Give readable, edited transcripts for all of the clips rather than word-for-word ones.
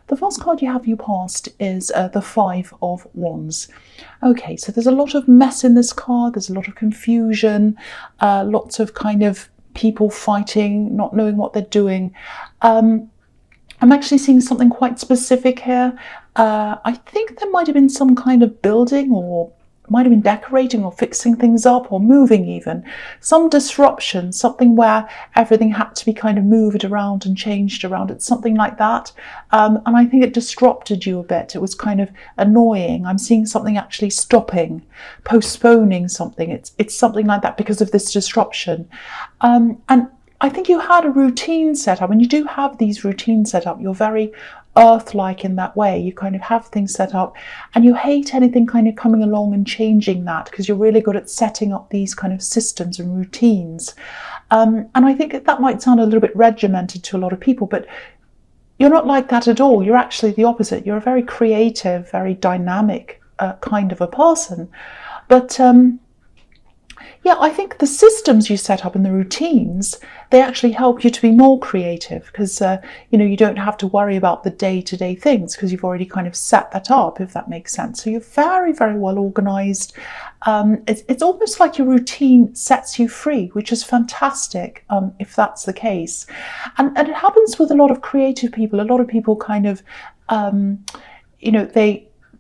The first card you have you past is the Five of Wands. Okay, so there's a lot of mess in this card. There's a lot of confusion, lots of kind of people fighting, not knowing what they're doing. I'm actually seeing something quite specific here. I think there might have been some kind of building, or might have been decorating or fixing things up or moving even. Some disruption, something where everything had to be kind of moved around and changed around. It's something like that. And I think it disrupted you a bit. It was kind of annoying. I'm seeing something actually stopping, postponing something. It's something like that because of this disruption. And I think you had a routine set up, and you do have these routines set up. You're very earth-like in that way. You kind of have things set up, and you hate anything kind of coming along and changing that, because you're really good at setting up these kind of systems and routines. And I think that might sound a little bit regimented to a lot of people, but you're not like that at all. You're actually the opposite. You're a very creative, very dynamic kind of a person. But yeah, I think the systems you set up and the routines, they actually help you to be more creative, because you don't have to worry about the day-to-day things, because you've already kind of set that up, if that makes sense. So you're very, very well organized. It's almost like your routine sets you free, which is fantastic, if that's the case. And it happens with a lot of creative people. A lot of people kind of,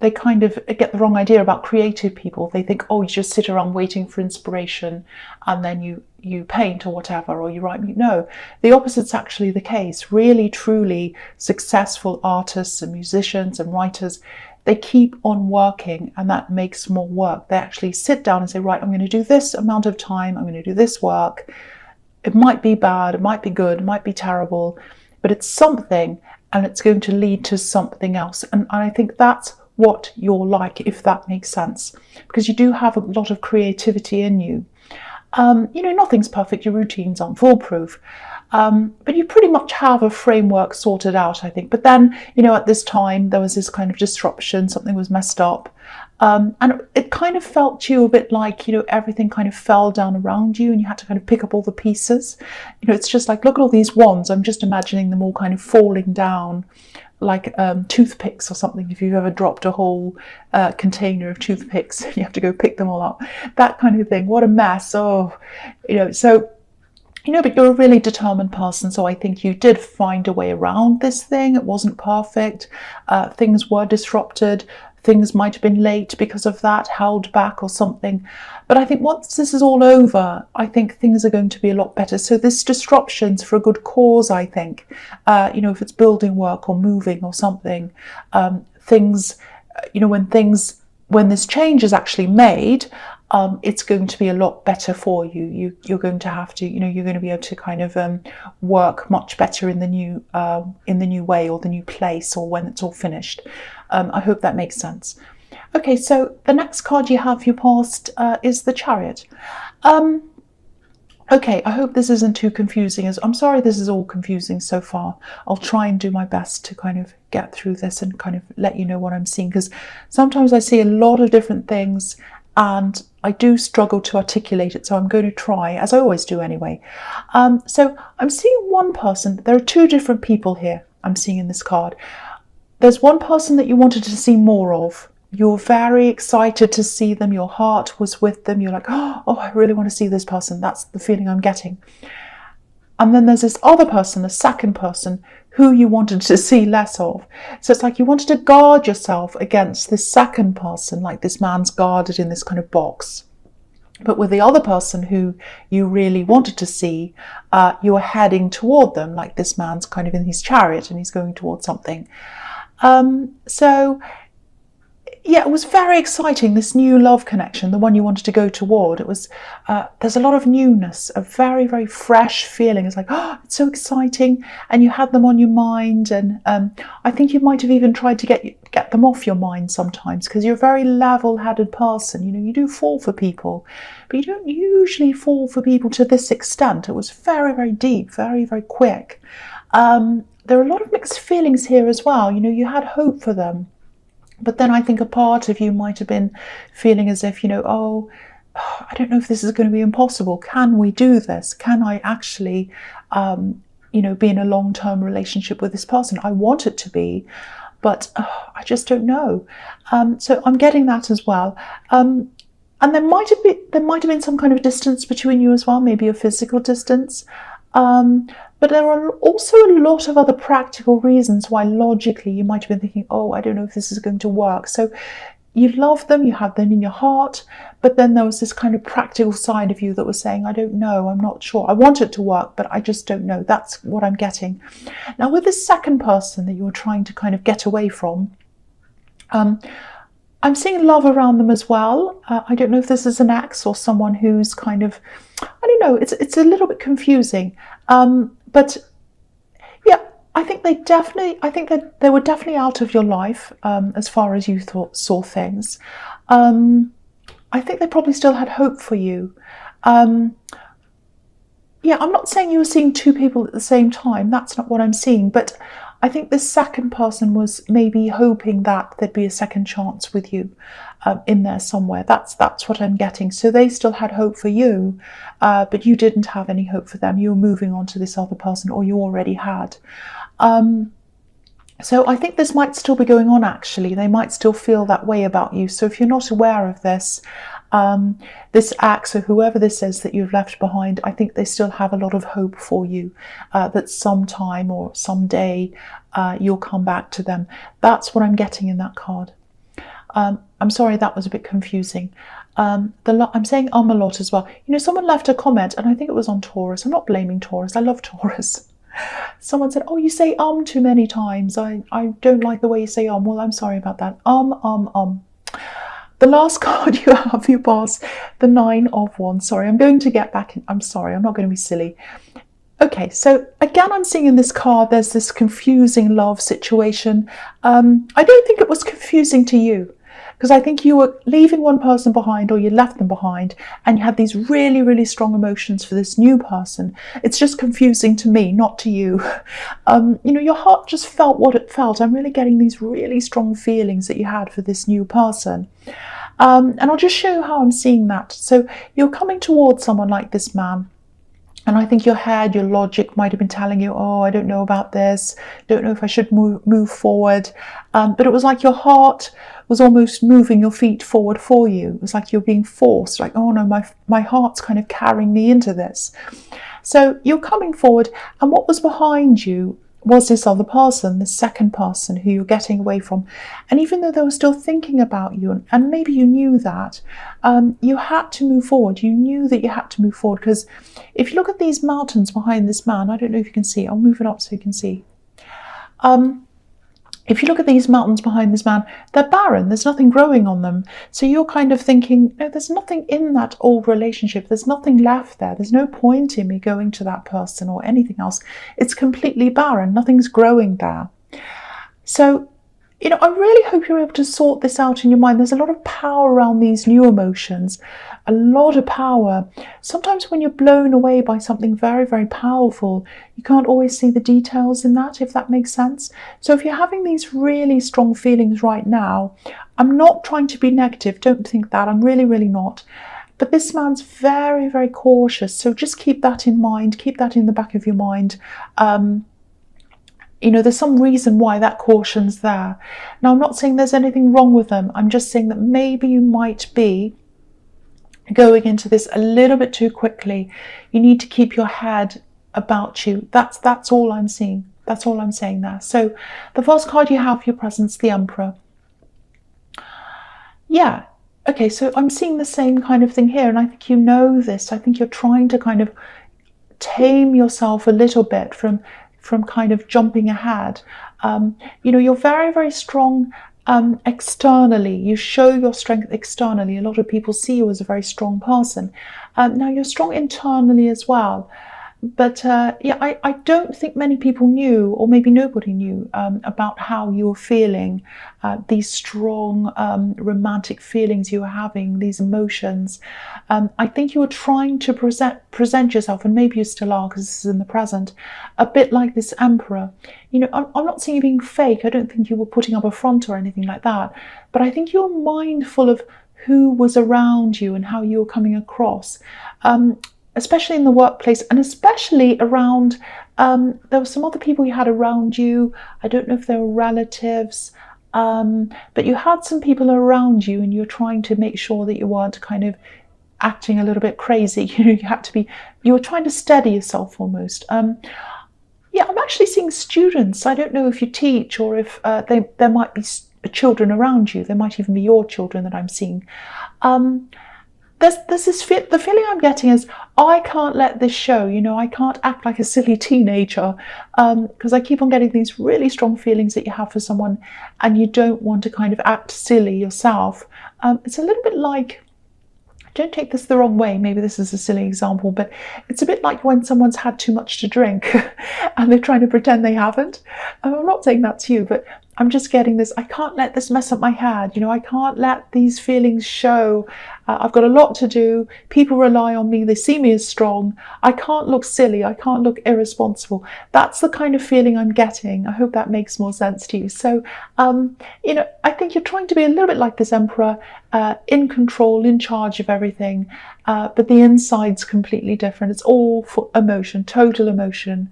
they kind of get the wrong idea about creative people. They think, oh, you just sit around waiting for inspiration and then you paint or whatever, or you write. No, the opposite's actually the case. Really, truly successful artists and musicians and writers, they keep on working, and that makes more work. They actually sit down and say, right, I'm going to do this amount of time. I'm going to do this work. It might be bad, it might be good, it might be terrible, but it's something, and it's going to lead to something else. And I think that's what you're like, if that makes sense, because you do have a lot of creativity in you. Nothing's perfect, your routines aren't foolproof, but you pretty much have a framework sorted out, I think. But then, at this time, there was this kind of disruption, something was messed up, and it kind of felt to you a bit like, everything kind of fell down around you, and you had to kind of pick up all the pieces. It's just like, look at all these wands. I'm just imagining them all kind of falling down like toothpicks or something. If you've ever dropped a whole container of toothpicks, you have to go pick them all up, that kind of thing. What a mess. So but you're a really determined person, so I think you did find a way around this thing. It wasn't perfect. Things were disrupted. Things might have been late because of that, held back or something. But I think once this is all over, I think things are going to be a lot better. So this disruption's for a good cause, I think. If it's building work or moving or something, things, when this change is actually made, it's going to be a lot better for you. You're going to have to, you're going to be able to kind of work much better in the new way, or the new place, or when it's all finished. I hope that makes sense. Okay, so the next card you have your past is the Chariot. Okay, I hope this isn't too confusing. I'm sorry this is all confusing so far. I'll try and do my best to kind of get through this and kind of let you know what I'm seeing, because sometimes I see a lot of different things and I do struggle to articulate it, so I'm going to try, as I always do anyway. So I'm seeing one person. There are two different people here I'm seeing in this card. There's one person that you wanted to see more of. You're very excited to see them. Your heart was with them. You're like, oh, I really want to see this person. That's the feeling I'm getting. And then there's this other person, the second person, who you wanted to see less of. So it's like you wanted to guard yourself against this second person, like this man's guarded in this kind of box. But with the other person who you really wanted to see, you were heading toward them, like this man's kind of in his chariot and he's going towards something. So yeah, it was very exciting, this new love connection, the one you wanted to go toward. It was, there's a lot of newness, a very, very fresh feeling. It's like, oh, it's so exciting. And you had them on your mind. And I think you might have even tried to get them off your mind sometimes, because you're a very level-headed person. You do fall for people, but you don't usually fall for people to this extent. It was very, very deep, very, very quick. There are a lot of mixed feelings here as well. You had hope for them. But then I think a part of you might have been feeling as if, oh, I don't know if this is going to be impossible. Can we do this? Can I actually be in a long-term relationship with this person. I want it to be, but I just don't know. So I'm getting that as well. And there might have been some kind of distance between you as well, maybe a physical distance. But there are also a lot of other practical reasons why logically you might have been thinking, oh, I don't know if this is going to work. So you love them, you have them in your heart, but then there was this kind of practical side of you that was saying, I don't know, I'm not sure. I want it to work, but I just don't know. That's what I'm getting. Now, with this second person that you're trying to kind of get away from, I'm seeing love around them as well. I don't know if this is an ex or someone who's kind of, I don't know, it's a little bit confusing. But yeah, I think that they were definitely out of your life as far as you saw things. I think they probably still had hope for you. Yeah, I'm not saying you were seeing two people at the same time. That's not what I'm seeing. But I think this second person was maybe hoping that there'd be a second chance with you in there somewhere. That's what I'm getting. So they still had hope for you, but you didn't have any hope for them. You were moving on to this other person, or you already had. So I think this might still be going on, actually. They might still feel that way about you. So if you're not aware of this, this ex or whoever this is that you've left behind, I think they still have a lot of hope for you, that sometime or someday you'll come back to them. That's what I'm getting in that card. I'm sorry, that was a bit confusing. I'm saying a lot as well. Someone left a comment, and I think it was on Taurus. I'm not blaming Taurus. I love Taurus. Someone said, oh, you say too many times. I don't like the way you say Well, I'm sorry about that. The last card you have, you pass the 9 of Wands. Sorry, I'm going to get back in. I'm sorry, I'm not going to be silly. Okay, so again, I'm seeing in this card, there's this confusing love situation. I don't think it was confusing to you, because I think you were leaving one person behind, or you left them behind, and you had these really, really strong emotions for this new person. It's just confusing to me, not to you. Your heart just felt what it felt. I'm really getting these really strong feelings that you had for this new person. And I'll just show you how I'm seeing that. So you're coming towards someone like this man, and I think your head, your logic might have been telling you, oh, I don't know about this, don't know if I should move forward. But it was like your heart was almost moving your feet forward for you. It was like you're being forced, like, oh no, my heart's kind of carrying me into this. So you're coming forward, and what was behind you was this other person, this second person who you're getting away from. And even though they were still thinking about you, and maybe you knew that, you had to move forward. You knew that you had to move forward, because if you look at these mountains behind this man, I don't know if you can see, I'll move it up so you can see. If you look at these mountains behind this man, they're barren. There's nothing growing on them. So you're kind of thinking, no, there's nothing in that old relationship. There's nothing left there. There's no point in me going to that person or anything else. It's completely barren. Nothing's growing there. So, I really hope you're able to sort this out in your mind. There's a lot of power around these new emotions, a lot of power. Sometimes when you're blown away by something very, very powerful, you can't always see the details in that, if that makes sense. So if you're having these really strong feelings right now, I'm not trying to be negative. Don't think that. I'm really, really not. But this man's very, very cautious. So just keep that in mind. Keep that in the back of your mind. There's some reason why that caution's there. Now, I'm not saying there's anything wrong with them. I'm just saying that maybe you might be going into this a little bit too quickly. You need to keep your head about you. That's all I'm seeing. That's all I'm saying there. So the first card you have for your presence, the Emperor. Yeah. Okay, so I'm seeing the same kind of thing here, and I think you know this. I think you're trying to kind of tame yourself a little bit from kind of jumping ahead. You're very, very strong externally. You show your strength externally. A lot of people see you as a very strong person. Now you're strong internally as well. But I don't think many people knew, or maybe nobody knew, about how you were feeling, these strong romantic feelings you were having, these emotions. I think you were trying to present yourself, and maybe you still are, because this is in the present, a bit like this Emperor. I'm not saying you being fake. I don't think you were putting up a front or anything like that. But I think you're mindful of who was around you and how you were coming across. especially in the workplace, and especially around, there were some other people you had around you. I don't know if they were relatives, but you had some people around you, and you're trying to make sure that you weren't kind of acting a little bit crazy. You were trying to steady yourself almost. Yeah, I'm actually seeing students. I don't know if you teach or if there might be children around you. There might even be your children that I'm seeing. There's this the feeling I'm getting is, I can't let this show. I can't act like a silly teenager, because I keep on getting these really strong feelings that you have for someone, and you don't want to kind of act silly yourself. It's a little bit like, don't take this the wrong way, maybe this is a silly example, but it's a bit like when someone's had too much to drink and they're trying to pretend they haven't. I'm not saying that's you, but I'm just getting this, I can't let this mess up my head. I can't let these feelings show. I've got a lot to do. People rely on me. They see me as strong. I can't look silly. I can't look irresponsible. That's the kind of feeling I'm getting. I hope that makes more sense to you. So, I think you're trying to be a little bit like this emperor, in control, in charge of everything. But the inside's completely different. It's all for emotion, total emotion.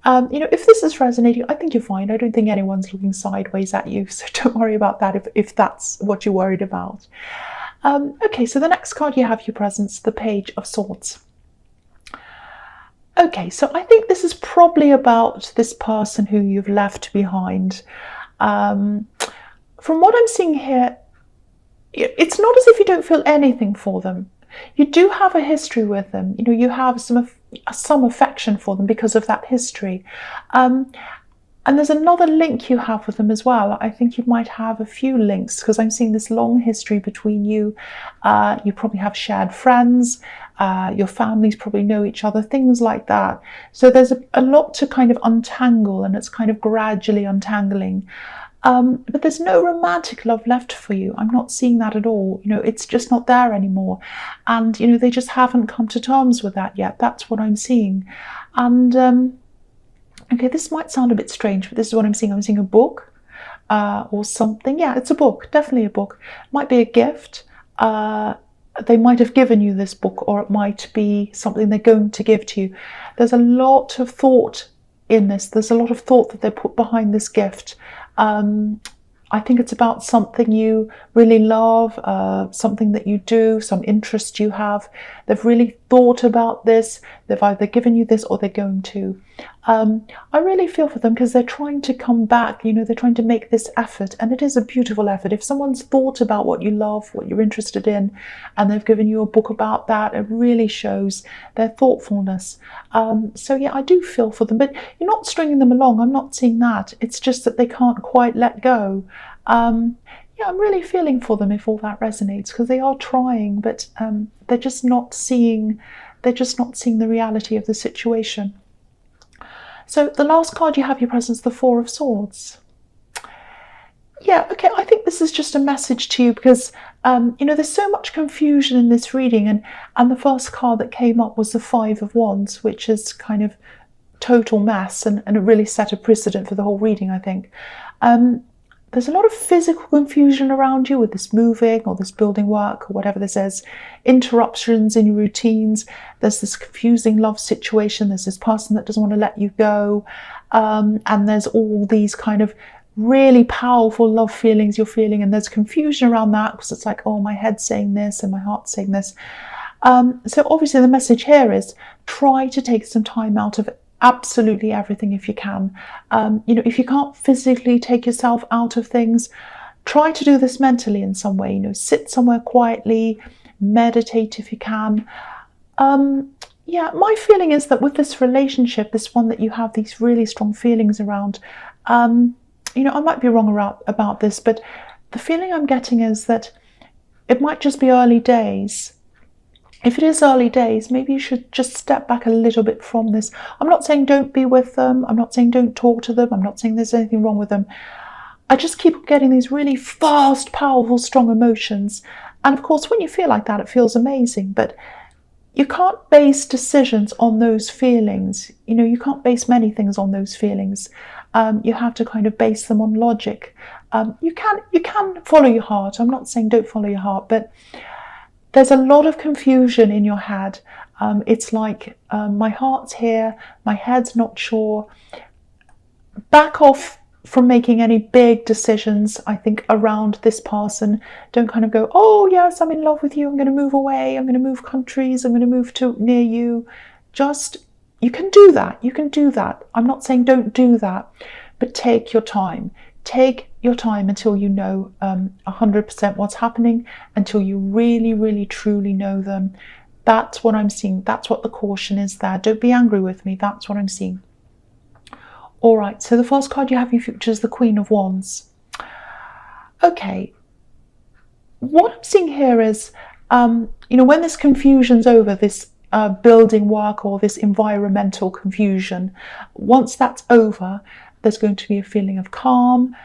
If this is resonating, I think you're fine. I don't think anyone's looking sideways at you, so don't worry about that if that's what you're worried about. Okay, so the next card you have your presence, the Page of Swords. Okay, so I think this is probably about this person who you've left behind. From what I'm seeing here, it's not as if you don't feel anything for them. You do have a history with them. You have some affection for them because of that history. And there's another link you have with them as well. I think you might have a few links, because I'm seeing this long history between you. You probably have shared friends. Your families probably know each other, things like that. So there's a lot to kind of untangle, and it's kind of gradually untangling. But there's no romantic love left for you. I'm not seeing that at all. It's just not there anymore. And, they just haven't come to terms with that yet. That's what I'm seeing. And, okay, this might sound a bit strange, but this is what I'm seeing. I'm seeing a book or something. Yeah, it's a book, definitely a book. It might be a gift. They might have given you this book, or it might be something they're going to give to you. There's a lot of thought in this. There's a lot of thought that they put behind this gift. I think it's about something you really love, something that you do, some interest you have. They've really thought about this. They've either given you this or they're going to. I really feel for them, because they're trying to come back. They're trying to make this effort, and it is a beautiful effort. If someone's thought about what you love, what you're interested in, and they've given you a book about that, it really shows their thoughtfulness. So yeah, I do feel for them, but you're not stringing them along. I'm not seeing that. It's just that they can't quite let go. Yeah, I'm really feeling for them if all that resonates, because they are trying, but they're just not seeing the reality of the situation. So the last card you have your presence, the Four of Swords. Yeah, okay, I think this is just a message to you, because there's so much confusion in this reading, and the first card that came up was the Five of Wands, which is kind of total mess, and it really set a precedent for the whole reading, I think. There's a lot of physical confusion around you with this moving or this building work or whatever this is, interruptions in your routines. There's this confusing love situation. There's this person that doesn't want to let you go. And there's all these kind of really powerful love feelings you're feeling. And there's confusion around that, because it's like, oh, my head's saying this and my heart's saying this. So obviously the message here is, try to take some time out of absolutely everything if you can. If you can't physically take yourself out of things, try to do this mentally in some way. Sit somewhere quietly, meditate if you can. Yeah, my feeling is that with this relationship, this one that you have these really strong feelings around, I might be wrong about this, but the feeling I'm getting is that it might just be early days. If it is early days, maybe you should just step back a little bit from this. I'm not saying don't be with them. I'm not saying don't talk to them. I'm not saying there's anything wrong with them. I just keep getting these really fast, powerful, strong emotions. And of course, when you feel like that, it feels amazing. But you can't base decisions on those feelings. You can't base many things on those feelings. You have to kind of base them on logic. You can follow your heart. I'm not saying don't follow your heart, but there's a lot of confusion in your head. It's like my heart's here, my head's not sure. Back off from making any big decisions, I think, around this person. Don't kind of go, oh yes, I'm in love with you, I'm going to move away, I'm going to move countries, I'm going to move to near you. Just, you can do that, you can do that. I'm not saying don't do that, but take your time. Take your time until you know 100% what's happening, until you really, really, truly know them. That's what I'm seeing. That's what the caution is there. Don't be angry with me. That's what I'm seeing. All right, so the first card you have in your future is the Queen of Wands. Okay, what I'm seeing here is, when this confusion's over, this building work or this environmental confusion, once that's over, there's going to be a feeling of calm,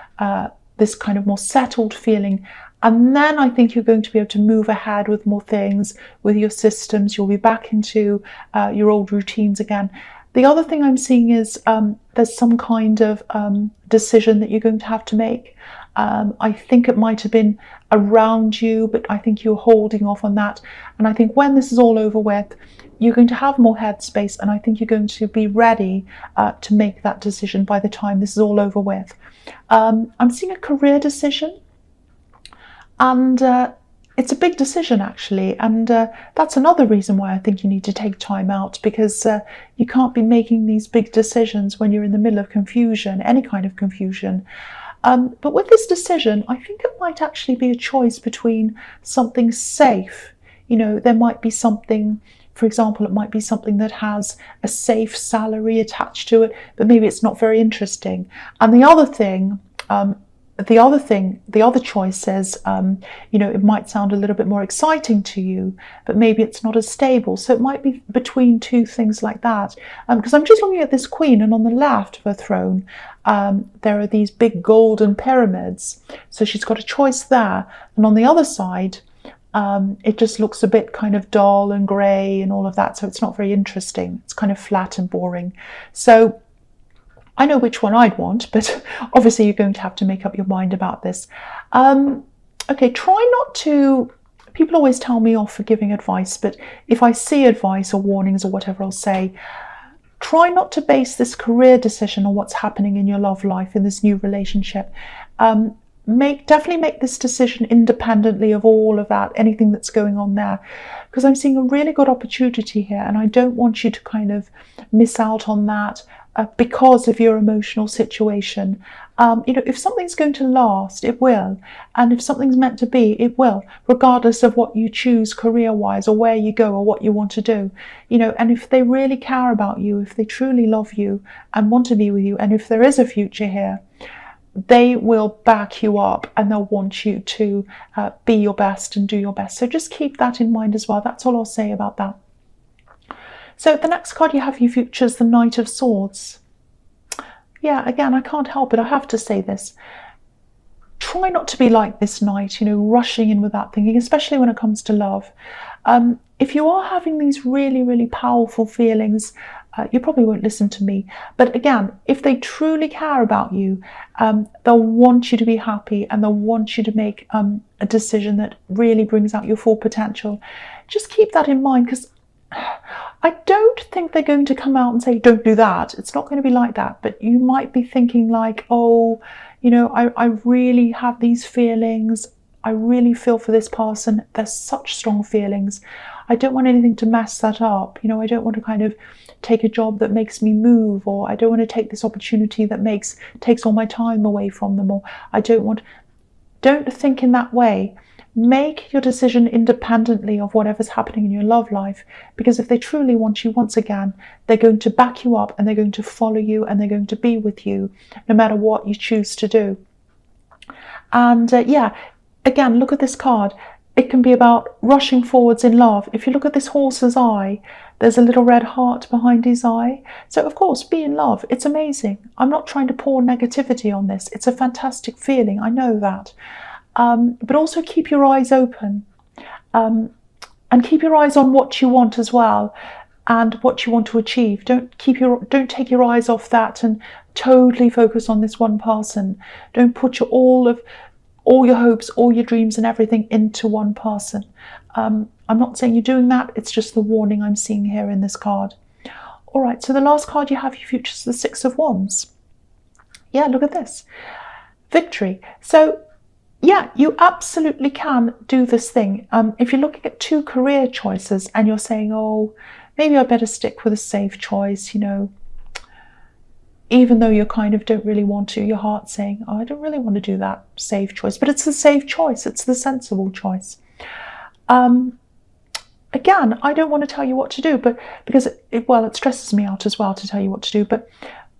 this kind of more settled feeling. And then I think you're going to be able to move ahead with more things, with your systems. You'll be back into your old routines again. The other thing I'm seeing is there's some kind of decision that you're going to have to make. I think it might have been around you, but I think you're holding off on that. And I think when this is all over with, you're going to have more headspace, and I think you're going to be ready to make that decision by the time this is all over with. I'm seeing a career decision, and it's a big decision actually, and that's another reason why I think you need to take time out, because you can't be making these big decisions when you're in the middle of confusion, any kind of confusion. But with this decision, I think it might actually be a choice between something safe. There might be something, for example, it might be something that has a safe salary attached to it, but maybe it's not very interesting. And the other choice is, it might sound a little bit more exciting to you, but maybe it's not as stable. So it might be between two things like that. Because I'm just looking at this queen, and on the left of her throne, there are these big golden pyramids. So she's got a choice there. And on the other side, it just looks a bit kind of dull and grey and all of that. So it's not very interesting. It's kind of flat and boring. So I know which one I'd want, but obviously you're going to have to make up your mind about this. Okay, try not to, people always tell me off for giving advice, but if I see advice or warnings or whatever, I'll say, try not to base this career decision on what's happening in your love life, in this new relationship. Definitely make this decision independently of all of that, anything that's going on there, because I'm seeing a really good opportunity here, and I don't want you to kind of miss out on that because of your emotional situation. If something's going to last, it will, and if something's meant to be, it will, regardless of what you choose career-wise or where you go or what you want to do. And if they really care about you, if they truly love you and want to be with you, and if there is a future here, they will back you up, and they'll want you to be your best and do your best. So just keep that in mind as well. That's all I'll say about that. So the next card you have in your future is the Knight of Swords. Yeah, again, I can't help it. I have to say this. Try not to be like this knight, rushing in without thinking, especially when it comes to love. If you are having these really, really powerful feelings, you probably won't listen to me. But again, if they truly care about you, they'll want you to be happy, and they'll want you to make a decision that really brings out your full potential. Just keep that in mind, because I don't think they're going to come out and say, don't do that. It's not going to be like that. But you might be thinking like, oh, I really have these feelings. I really feel for this person. There's such strong feelings. I don't want anything to mess that up. I don't want to kind of take a job that makes me move, or I don't want to take this opportunity that takes all my time away from them, or don't think in that way. Make your decision independently of whatever's happening in your love life, because if they truly want you, once again, they're going to back you up, and they're going to follow you, and they're going to be with you no matter what you choose to do. And again, look at this card. It can be about rushing forwards in love. If you look at this horse's eye, there's a little red heart behind his eye. So of course, be in love. It's amazing. I'm not trying to pour negativity on this. It's a fantastic feeling. I know that. But also keep your eyes open, and keep your eyes on what you want as well, and what you want to achieve. Don't take your eyes off that and totally focus on this one person. Don't put all your hopes, all your dreams and everything into one person. I'm not saying you're doing that, it's just the warning I'm seeing here in this card. All right, so the last card you have for your future is the Six of Wands. Yeah, look at this. Victory. So yeah, you absolutely can do this thing. If you're looking at 2 career choices and you're saying, oh, maybe I better stick with a safe choice, you know, even though you kind of don't really want to, your heart's saying, oh, I don't really want to do that safe choice, but it's the safe choice, it's the sensible choice. Again, I don't want to tell you what to do, but because it stresses me out as well to tell you what to do, but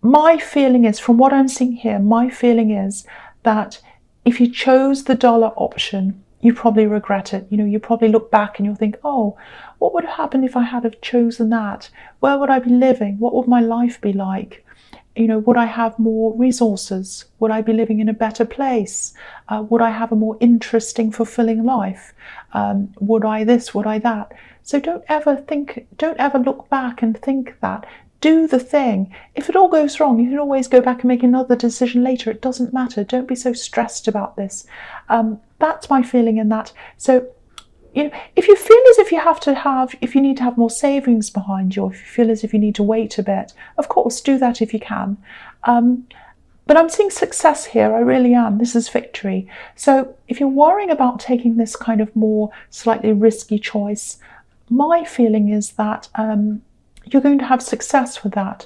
my feeling is, from what I'm seeing here, my feeling is that if you chose the dollar option, you probably regret it. You know, you probably look back and you'll think, oh, what would have happened if I had have chosen that? Where would I be living? What would my life be like? You know, would I have more resources? Would I be living in a better place? Would I have a more interesting, fulfilling life? Would I this? Would I that? So don't ever look back and think that. Do the thing. If it all goes wrong, you can always go back and make another decision later. It doesn't matter. Don't be so stressed about this. That's my feeling in that. So, you know, if you feel as if you need to have more savings behind you, or if you feel as if you need to wait a bit, of course, do that if you can. But I'm seeing success here, I really am. This is victory. So if you're worrying about taking this kind of more slightly risky choice, my feeling is that you're going to have success with that.